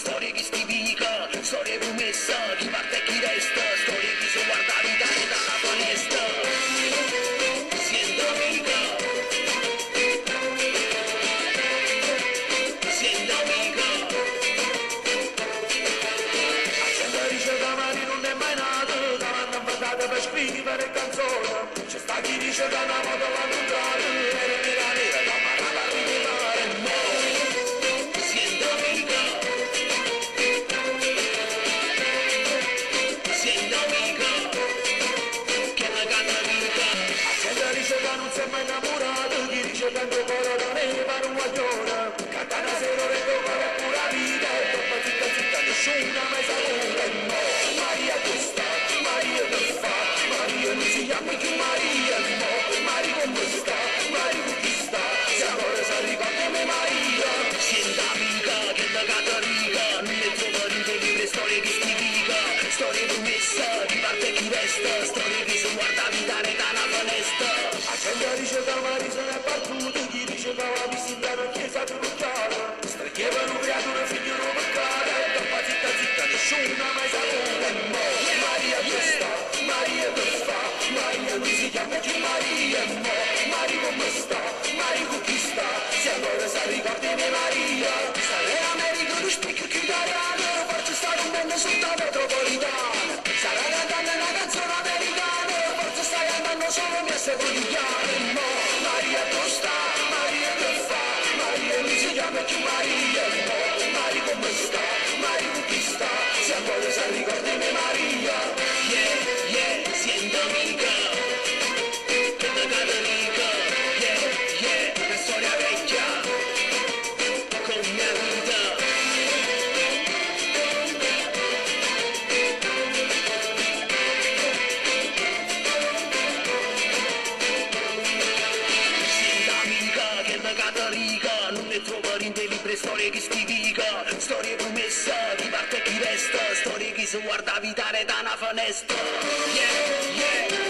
storie che stivica, storie promessa, chi parte e chi resta, storie che si guarda vita e dalla finestra. Siendo amica, siendo amica. Accende dice che Mari non è mai nato, che l'hanno inventata per scrivere canzoni. C'è sta chi dice che una moto l'hanno entrata, era nera nera, la manata a rimane mo. Siendo amica, siendo amica, che la canta amica. Accende dice che non si è mai innamorato, chi dice che il tuo cuore non è per un guaglione. Canta una sera e il tuo cuore è pura vita, e dopo zitta zitta nessuna mai saluta e mo. Maria questa, Maria che fa, Maria non si chiama più Maria e mo. Maria come sta, Maria con chi sta, se ancora si ricorda me Maria. Sienta amica, che da Cattolica, non ne trova niente libre, storie che stivica, storie promessa, chi parte e chi resta, storie che si guarda vita e da una finestra. Accende dice che Maria se n'è battuto, chi dice che la visita in chiesa più locale, strecchievano creatura figlio non mancare, e dopo zitta zitta nessuna mai saluta e mo. Maria questa, Maria che fa, Maria non si chiama più Maria e mo. Maria come sta, Maria con chi sta, se ancora si ricordi di Maria. Sarà America lo spicchio più italiano, forse sta rompendo sotto la metropolitana. Sarà cantando una canzone americana, forse stai andando solo a messe boliviane e mo. Maria costa, Maria che fa, Maria non si chiama più Maria e mo. Maria come sta, Maria con chi sta, se ancora si ricordi di Maria. Yeah, yeah, siendo amica, che da Cattolica. Yeah, yeah, una storia vecchia, con mia vita. Siendo amica, che da Cattolica, non ne trova niente libere, storie che stivica, storie promessa, chi parte e chi resta, storie che si guarda vita da una finestra. Yeah, yeah.